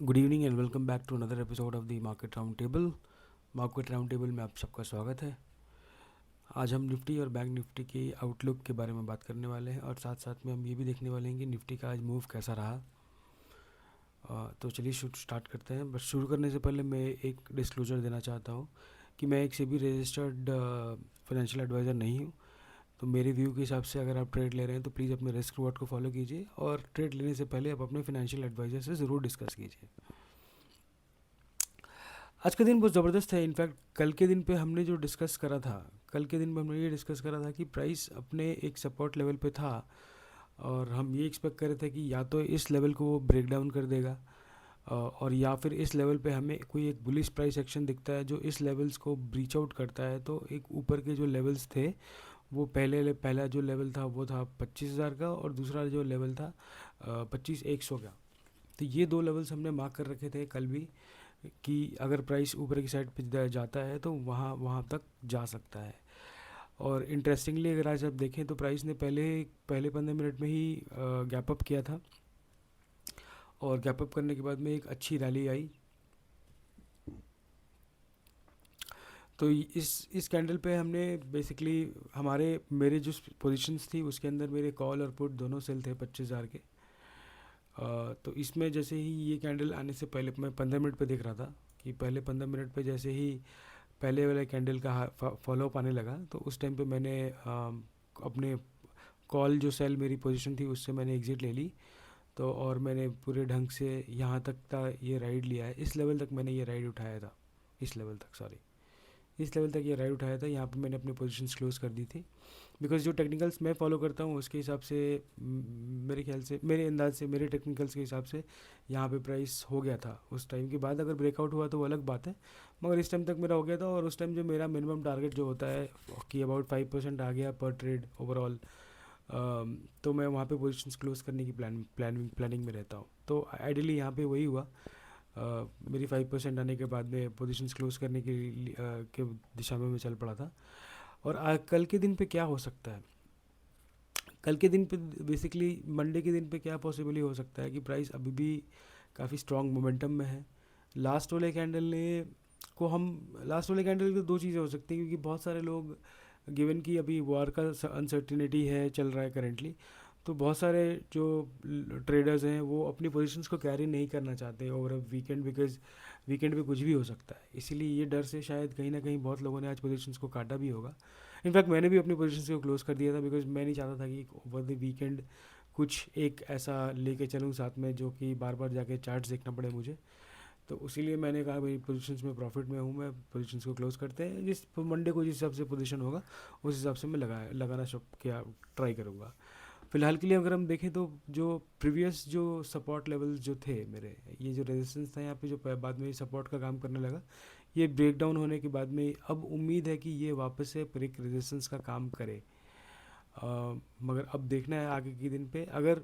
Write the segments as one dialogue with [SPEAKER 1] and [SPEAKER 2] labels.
[SPEAKER 1] Good evening and welcome back to another episode of the market round table. Market round table में आप सबका स्वागत है। आज हम निफ्टी और बैंक निफ्टी की आउटलुक के बारे में बात करने वाले हैं और साथ साथ में हम ये भी देखने वाले हैं कि निफ्टी का आज मूव कैसा रहा। तो चलिए स्टार्ट करते हैं। बट शुरू करने से पहले मैं एक डिस्क्लोजर देना चाहता हूँ कि मैं एक सेबी रजिस्टर्ड फाइनेंशियल एडवाइज़र नहीं हूँ। तो मेरे व्यू के हिसाब से अगर आप ट्रेड ले रहे हैं तो प्लीज़ अपने रिस्क रिवॉर्ड को फॉलो कीजिए और ट्रेड लेने से पहले आप अपने फाइनेंशियल एडवाइज़र से ज़रूर डिस्कस कीजिए। आज का दिन बहुत ज़बरदस्त है। इनफैक्ट कल के दिन पे हमने जो डिस्कस करा था, कल के दिन में हमने ये डिस्कस करा था कि प्राइस अपने एक सपोर्ट लेवल पे था और हम ये एक्सपेक्ट कर रहे थे कि या तो इस लेवल को वो ब्रेक डाउन कर देगा और या फिर इस लेवल पे हमें कोई एक बुलिश प्राइस एक्शन दिखता है जो इस लेवल्स को ब्रीच आउट करता है। तो एक ऊपर के जो लेवल्स थे वो पहला जो लेवल था वो था 25,000 का और दूसरा जो लेवल था 25,100 का। तो ये दो लेवल्स हमने मार्क कर रखे थे कल भी कि अगर प्राइस ऊपर की साइड पे जाता है तो वहाँ वहाँ तक जा सकता है। और इंटरेस्टिंगली अगर आज आप देखें तो प्राइस ने पहले पहले 15 मिनट में ही गैप अप किया था और गैप अप करने के बाद में एक अच्छी रैली आई। तो इस कैंडल पे हमने बेसिकली मेरे जो पोजीशंस थी उसके अंदर मेरे कॉल और पुट दोनों सेल थे 25,000 के। तो इसमें जैसे ही ये कैंडल आने से पहले मैं 15 मिनट पे देख रहा था कि पहले 15 मिनट पे जैसे ही पहले वाले कैंडल का फॉलो अप आने लगा तो उस टाइम पे मैंने अपने कॉल जो सेल मेरी पोजीशन थी उससे मैंने एग्ज़िट ले ली। तो और मैंने पूरे ढंग से यहाँ तक का ये राइड लिया है। इस लेवल तक मैंने ये राइड उठाया था। इस लेवल तक ये राइड उठाया था। यहाँ पे मैंने अपनी पोजीशंस क्लोज कर दी थी बिकॉज जो टेक्निकल्स मैं फॉलो करता हूँ उसके हिसाब से मेरे ख्याल से मेरे अंदाज से मेरे टेक्निकल्स के हिसाब से यहाँ पे प्राइस हो गया था। उस टाइम के बाद अगर ब्रेकआउट हुआ तो वो अलग बात है, मगर इस टाइम तक मेरा हो गया था। और उस टाइम जो मेरा मिनिमम टारगेट जो होता है कि अबाउट 5% आ गया पर ट्रेड ओवरऑल, तो मैं वहाँ पे पोजीशंस क्लोज करने की प्लानिंग में रहता हूँ। तो आइडियली यहाँ पे वही हुआ। मेरी 5% आने के बाद में पोजीशंस क्लोज करने के दिशा में मैं चल पड़ा था। और कल के दिन पे क्या हो सकता है, कल के दिन पे बेसिकली मंडे के दिन पे क्या पॉसिबली हो सकता है कि प्राइस अभी भी काफ़ी स्ट्रॉन्ग मोमेंटम में है। लास्ट वाले कैंडल ने को हम लास्ट वाले कैंडल की दो चीज़ें हो सकती हैं क्योंकि बहुत सारे लोग गिवन कि अभी वॉर का अनसर्टिनिटी है चल रहा है करेंटली, तो बहुत सारे जो ट्रेडर्स हैं वो अपनी पोजीशंस को कैरी नहीं करना चाहते over a weekend because weekend पे कुछ भी हो सकता है। इसीलिए ये डर से शायद कहीं ना कहीं बहुत लोगों ने आज पोजीशंस को काटा भी होगा। इनफैक्ट मैंने भी अपनी पोजीशंस को क्लोज कर दिया था बिकॉज मैं नहीं चाहता था कि ओवर द वीकेंड कुछ एक ऐसा लेके चलूँ साथ में जो कि बार बार जाके चार्ट्स देखना पड़े मुझे। तो इसीलिए मैंने कहा भाई पोजीशंस में प्रॉफिट में हूँ, मैं पोजीशंस को क्लोज करते हैं। जिस मंडे को जिस हिसाब से पोजीशन होगा उस हिसाब से मैं लगाना क्या ट्राई करूँगा। फ़िलहाल के लिए अगर हम देखें तो जो प्रीवियस जो सपोर्ट लेवल्स जो थे मेरे, ये जो रेजिस्टेंस था यहाँ पे जो बाद में सपोर्ट का काम करने लगा, ये ब्रेक डाउन होने के बाद में अब उम्मीद है कि ये वापस से ब्रेक रेजिस्टेंस का काम करे। मगर अब देखना है आगे के दिन पे। अगर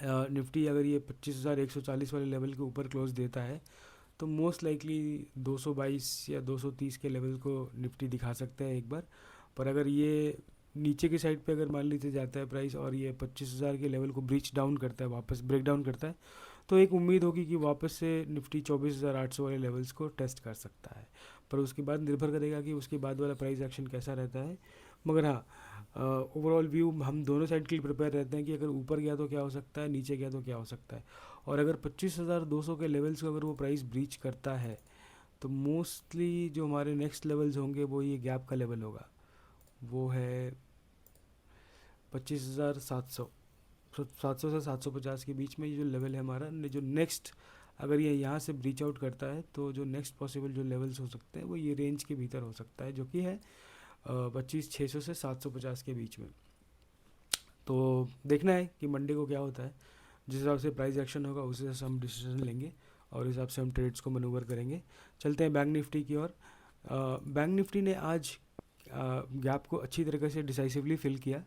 [SPEAKER 1] निफ्टी अगर ये 25,140 वाले लेवल के ऊपर क्लोज देता है तो मोस्ट लाइकली 222 या 230 के लेवल को निफ्टी दिखा सकते हैं एक बार। पर अगर ये नीचे की साइड पे अगर मान लीजिए जाता है प्राइस और ये 25,000 के लेवल को ब्रीच डाउन करता है, वापस ब्रेक डाउन करता है, तो एक उम्मीद होगी कि वापस से निफ्टी 24,800 वाले लेवल्स को टेस्ट कर सकता है। पर उसके बाद निर्भर करेगा कि उसके बाद वाला प्राइस एक्शन कैसा रहता है। मगर हाँ, ओवरऑल व्यू हम दोनों साइड के लिए प्रिपेयर रहते हैं कि अगर ऊपर गया तो क्या हो सकता है, नीचे गया तो क्या हो सकता है। और अगर 25,200 के लेवल्स को अगर वो प्राइस ब्रीच करता है तो मोस्टली जो हमारे नेक्स्ट लेवल्स होंगे वो ये गैप का लेवल होगा, वो है 25,700। 700 से 750 के बीच में ये जो लेवल है हमारा, जो नेक्स्ट अगर ये यहाँ से ब्रीच आउट करता है तो जो नेक्स्ट पॉसिबल जो लेवल्स हो सकते हैं वो ये रेंज के भीतर हो सकता है, जो कि है 25,600 से 750 के बीच में। तो देखना है कि मंडे को क्या होता है। जिस हिसाब से प्राइस एक्शन होगा उस हिसाब से हम डिसीजन लेंगे और उस हिसाब से हम ट्रेड्स को मनूवर करेंगे। चलते हैं बैंक निफ्टी की ओर। बैंक निफ्टी ने आज गैप को अच्छी तरीके से डिसाइसिवली फिल किया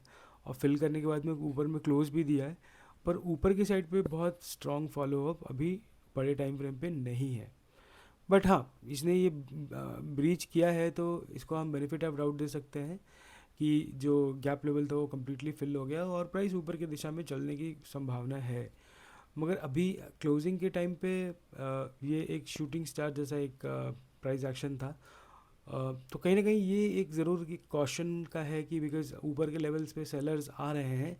[SPEAKER 1] और फिल करने के बाद में ऊपर में क्लोज भी दिया है। पर ऊपर की साइड पे बहुत स्ट्रॉन्ग फॉलोअप अभी बड़े टाइम फ्रेम पे नहीं है। बट हाँ, इसने ये ब्रीच किया है तो इसको हम बेनिफिट ऑफ डाउट दे सकते हैं कि जो गैप लेवल था वो कम्प्लीटली फिल हो गया और प्राइस ऊपर की दिशा में चलने की संभावना है। मगर अभी क्लोजिंग के टाइम पे ये एक शूटिंग स्टार जैसा एक प्राइस एक्शन था। तो कहीं ना कहीं ये एक ज़रूर की कॉशन का है कि बिकॉज ऊपर के लेवल्स पे सेलर्स आ रहे हैं,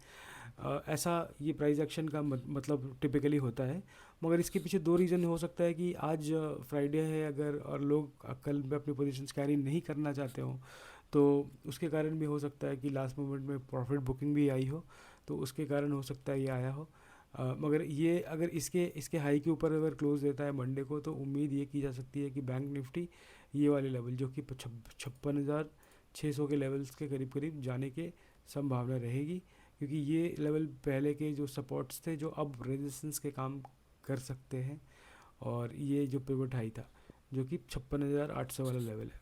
[SPEAKER 1] ऐसा ये प्राइस एक्शन का मतलब टिपिकली होता है। मगर इसके पीछे दो रीज़न हो सकता है कि आज फ्राइडे है अगर, और लोग कल में अपनी पोजीशंस कैरी नहीं करना चाहते हो, तो उसके कारण भी हो सकता है कि लास्ट मोमेंट में प्रॉफिट बुकिंग भी आई हो, तो उसके कारण हो सकता है ये आया हो। मगर ये अगर इसके इसके हाई के ऊपर अगर क्लोज देता है मंडे को, तो उम्मीद ये की जा सकती है कि बैंक निफ्टी ये वाले लेवल जो कि 56,600 के लेवल्स के करीब करीब जाने के संभावना रहेगी, क्योंकि ये लेवल पहले के जो सपोर्ट्स थे जो अब रेजिस्टेंस के काम कर सकते हैं। और ये जो पिवट हाई था जो कि 56,800 वाला लेवल है,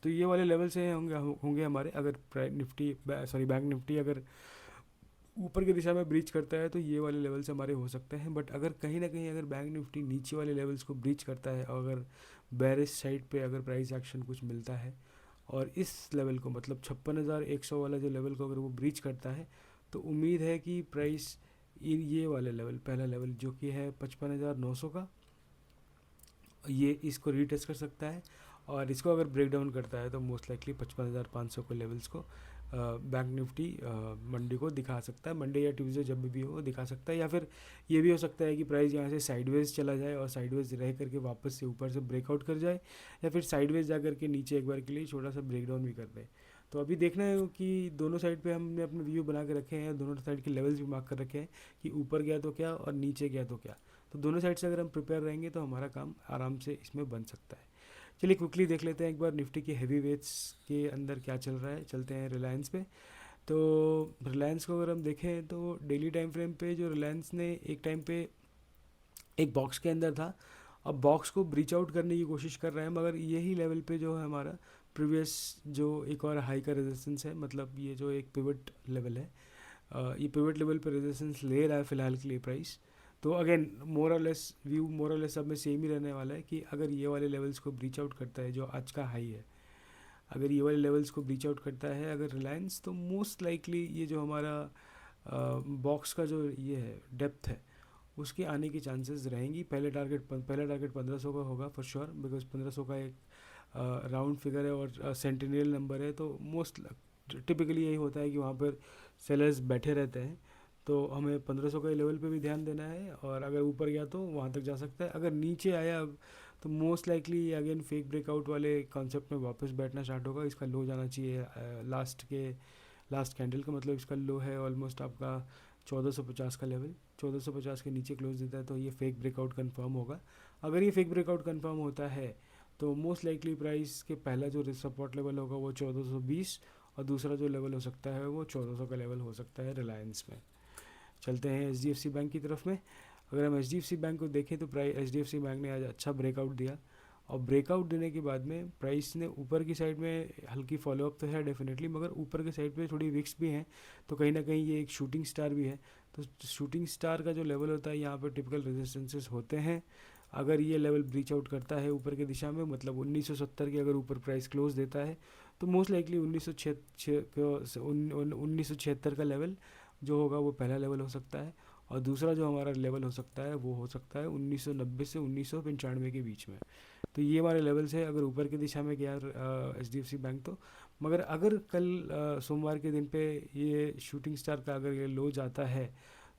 [SPEAKER 1] तो ये वाले लेवल से होंगे होंगे हमारे। अगर निफ्टी सॉरी बैंक निफ्टी अगर ऊपर की दिशा में ब्रीच करता है तो ये वाले लेवल्स हमारे हो सकते हैं। बट अगर कहीं ना कहीं अगर बैंक निफ्टी नीचे वाले लेवल्स को ब्रीच करता है, और अगर बेरिश साइड पे अगर प्राइस एक्शन कुछ मिलता है और इस लेवल को मतलब 56,100 वाला जो लेवल को अगर वो ब्रीच करता है, तो उम्मीद है कि प्राइस ये वाले लेवल, पहला लेवल जो कि है 55,900 का, ये इसको रीटेस्ट कर सकता है। और इसको अगर ब्रेक डाउन करता है तो मोस्ट लाइकली 55,500 के लेवल्स को बैंक निफ्टी मंडे को दिखा सकता है, मंडे या ट्यूसडे जब भी हो दिखा सकता है। या फिर ये भी हो सकता है कि प्राइस यहाँ से साइडवेज चला जाए और साइडवेज रह करके वापस से ऊपर से ब्रेकआउट कर जाए, या फिर साइडवेज जा करके नीचे एक बार के लिए छोटा सा ब्रेक डाउन भी कर दे। तो अभी देखना है कि दोनों साइड पे हमने अपने व्यू बना के रखे हैं, दोनों साइड के लेवल्स भी मार्क कर रखे हैं कि ऊपर गया तो क्या और नीचे गया तो क्या। तो दोनों साइड से अगर हम प्रिपेयर रहेंगे तो हमारा काम आराम से इसमें बन सकता है। चलिए क्विकली देख लेते हैं एक बार निफ्टी के हैवी वेट्स के अंदर क्या चल रहा है। चलते हैं रिलायंस पे। तो रिलायंस को अगर हम देखें तो डेली टाइम फ्रेम पे जो रिलायंस ने एक टाइम पे एक बॉक्स के अंदर था, अब बॉक्स को ब्रीच आउट करने की कोशिश कर रहे हैं, मगर यही लेवल पे जो है हमारा प्रीवियस जो एक और हाई का रेजिस्टेंस है, मतलब ये जो एक पिवट लेवल है, ये पिवट लेवल पे रेजिस्टेंस ले रहा है फिलहाल के लिए प्राइस। तो अगेन मोर और लेस व्यू मोर और लेस सब में सेम ही रहने वाला है कि अगर ये वाले लेवल्स को ब्रीच आउट करता है जो आज का हाई है, अगर ये वाले लेवल्स को ब्रीच आउट करता है अगर रिलायंस, तो मोस्ट लाइकली ये जो हमारा बॉक्स का जो ये है डेप्थ है उसके आने की चांसेस रहेंगी। पहला टारगेट 1500 का होगा फॉर श्योर, बिकॉज 1500 का एक राउंड फिगर है और सेंटिनियल नंबर है, तो मोस्ट टिपिकली यही होता है कि वहाँ पर सेलर्स बैठे रहते हैं। तो हमें 1500 का लेवल पे भी ध्यान देना है, और अगर ऊपर गया तो वहाँ तक जा सकता है। अगर नीचे आया तो most likely again fake breakout वाले कॉन्सेप्ट में वापस बैठना स्टार्ट होगा। इसका लो जाना चाहिए लास्ट कैंडल का, मतलब इसका लो है ऑलमोस्ट आपका 1450 का लेवल। 1450 के नीचे क्लोज देता है तो ये फेक ब्रेकआउट कंफर्म होगा। अगर ये फेक ब्रेकआउट कंफर्म होता है तो मोस्ट लाइकली प्राइस के पहला जो सपोर्ट लेवल होगा वो 1420, और दूसरा जो लेवल हो सकता है वो 1400 का लेवल हो सकता है रिलायंस में। चलते हैं HDFC बैंक की तरफ में। अगर हम HDFC बैंक को देखें तो प्राइस HDFC बैंक ने आज अच्छा ब्रेकआउट दिया, और ब्रेकआउट देने के बाद में प्राइस ने ऊपर की साइड में हल्की फॉलोअप तो है डेफिनेटली, मगर ऊपर के साइड पे थोड़ी विक्स भी हैं, तो कहीं ना कहीं ये एक शूटिंग स्टार भी है। तो शूटिंग स्टार का जो लेवल होता है यहाँ पर टिपिकल रेजिस्टेंसेस होते हैं। अगर ये लेवल ब्रीच आउट करता है ऊपर की दिशा में, मतलब 1970 के अगर ऊपर प्राइस क्लोज देता है, तो मोस्ट लाइकली 1976 का लेवल जो होगा वो पहला लेवल हो सकता है, और दूसरा जो हमारा लेवल हो सकता है वो हो सकता है 1990 से 1995 के बीच में। तो ये हमारे लेवल्स है अगर ऊपर की दिशा में गया HDFC बैंक तो। मगर अगर कल सोमवार के दिन पे ये शूटिंग स्टार का अगर ये लो जाता है,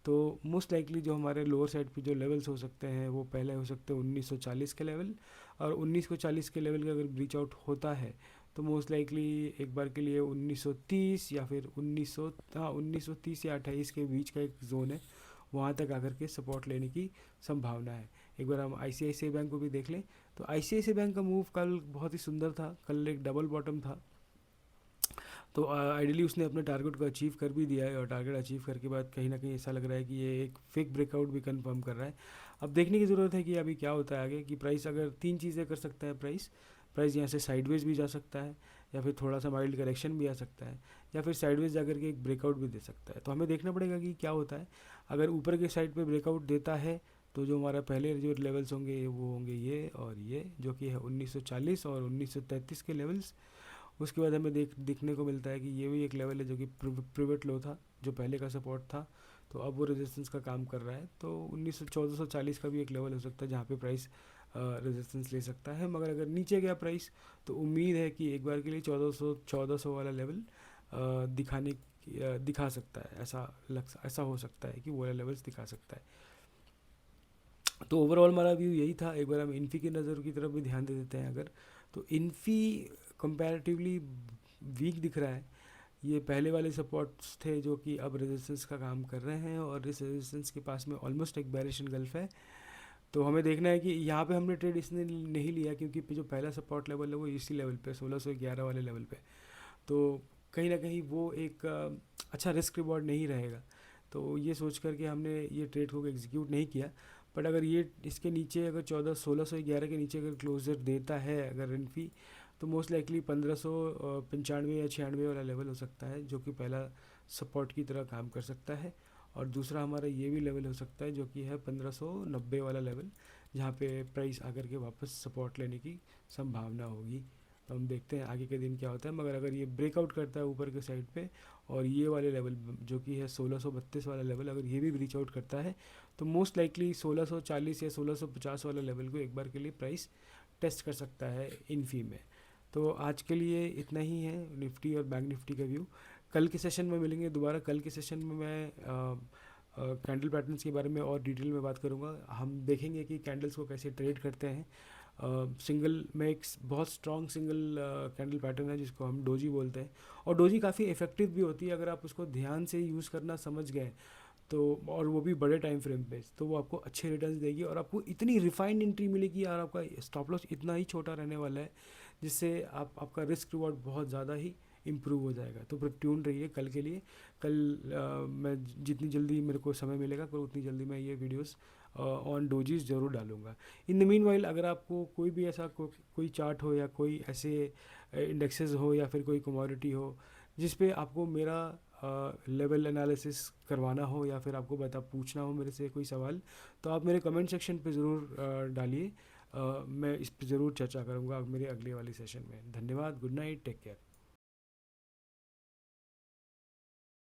[SPEAKER 1] तो मोस्ट लाइकली जो हमारे लोअर साइड पे जो लेवल्स हो सकते हैं वो पहले हो सकते हैं 1940 के लेवल, और 1940 के लेवल का अगर ब्रीच आउट होता है तो मोस्ट लाइकली एक बार के लिए 1930 या फिर 1930 या 28 के बीच का एक जोन है, वहाँ तक आकर के सपोर्ट लेने की संभावना है। एक बार हम ICICI बैंक को भी देख लें तो ICICI बैंक का मूव कल बहुत ही सुंदर था। कल एक डबल बॉटम था, तो आइडियली उसने अपने टारगेट को अचीव कर भी दिया है, और टारगेट अचीव करने के बाद कहीं ना कहीं ऐसा लग रहा है कि ये एक फेक ब्रेकआउट भी कंफर्म कर रहा है। अब देखने की ज़रूरत है कि अभी क्या होता है आगे, कि प्राइस अगर तीन चीज़ें कर सकता है प्राइस यहाँ से साइडवेज भी जा सकता है, या फिर थोड़ा सा माइल्ड करेक्शन भी आ सकता है, या फिर साइडवेज जाकर के एक ब्रेकआउट भी दे सकता है। तो हमें देखना पड़ेगा कि क्या होता है। अगर ऊपर के साइड पे ब्रेकआउट देता है तो जो हमारा पहले जो लेवल्स होंगे वो होंगे ये और ये, जो कि है 1940 और 1933 के लेवल्स। उसके बाद हमें देखने को मिलता है कि ये भी एक लेवल है जो कि प्रिवेट लो था, जो पहले का सपोर्ट था, तो अब वो रेजिस्टेंस का काम कर रहा है। तो 1440 का भी एक लेवल हो सकता है जहाँ पे प्राइस रेजिस्टेंस ले सकता है, मगर अगर नीचे गया प्राइस तो उम्मीद है कि एक बार के लिए 1400 वाला लेवल दिखा सकता है। ऐसा हो सकता है कि वो वाला लेवल्स दिखा सकता है। तो ओवरऑल हमारा व्यू यही था। एक बार हम इन्फी की नज़र की तरफ भी ध्यान दे देते हैं अगर, तो इन्फी कंपैरेटिवली वीक दिख रहा है। ये पहले वाले सपोर्ट्स थे जो कि अब रेजिस्टेंस का काम कर रहे हैं, और इस रेजिस्टेंस के पास में ऑलमोस्ट एक बेरिश गल्फ है। तो हमें देखना है कि यहाँ पे हमने ट्रेड इसने नहीं लिया क्योंकि जो पहला सपोर्ट लेवल है वो इसी लेवल पे 1611 वाले लेवल पे, तो कहीं ना कहीं वो एक अच्छा रिस्क रिवॉर्ड नहीं रहेगा। तो ये सोच करके हमने ये ट्रेड को एग्जीक्यूट नहीं किया। बट अगर ये इसके नीचे अगर 1611 के नीचे अगर क्लोजर देता है अगर इन्फी, तो मोस्ट लाइकली 1595 या 96 वाला लेवल हो सकता है जो कि पहला सपोर्ट की तरह काम कर सकता है। और दूसरा हमारा ये भी लेवल हो सकता है जो कि है 1590 वाला लेवल, जहाँ पे प्राइस आकर के वापस सपोर्ट लेने की संभावना होगी। तो हम देखते हैं आगे के दिन क्या होता है। मगर अगर ये ब्रेकआउट करता है ऊपर के साइड पे, और ये वाले लेवल जो कि है 1632 वाला लेवल, अगर ये भी ब्रीच आउट करता है, तो मोस्ट लाइकली 1640 या 1650 वाला लेवल को एक बार के लिए प्राइस टेस्ट कर सकता है इन्फी में। तो आज के लिए इतना ही है निफ्टी और बैंक निफ्टी का व्यू। कल के सेशन में मिलेंगे दोबारा। कल के सेशन में मैं कैंडल पैटर्न्स के बारे में और डिटेल में बात करूँगा। हम देखेंगे कि कैंडल्स को कैसे ट्रेड करते हैं। सिंगल में एक बहुत स्ट्रॉन्ग सिंगल कैंडल पैटर्न है जिसको हम डोजी बोलते हैं, और डोजी काफ़ी इफ़ेक्टिव भी होती है अगर आप उसको ध्यान से यूज़ करना समझ गए तो, और वो भी बड़े टाइम फ्रेम पे, तो वो आपको अच्छे रिटर्न्स देगी और आपको इतनी रिफाइंड एंट्री मिलेगी और आपका स्टॉप लॉस इतना ही छोटा रहने वाला है जिससे आपका रिस्क रिवॉर्ड बहुत ज़्यादा ही इम्प्रूव हो जाएगा। तो फिर ट्यून रहिए कल के लिए। कल मैं जितनी जल्दी मेरे को समय मिलेगा पर उतनी जल्दी मैं ये वीडियोस ऑन डोजीज ज़रूर डालूंगा। इन द मीन वाइल अगर आपको कोई भी ऐसा कोई चार्ट हो या कोई ऐसे इंडेक्सेस हो या फिर कोई कमोडिटी हो जिस पे आपको मेरा लेवल एनालिसिस करवाना हो या फिर आपको पूछना हो मेरे से कोई सवाल, तो आप मेरे कमेंट सेक्शन पे ज़रूर डालिए। मैं इस पर ज़रूर चर्चा करूँगा मेरे अगले वाले सेशन में। धन्यवाद। Good night. Take care.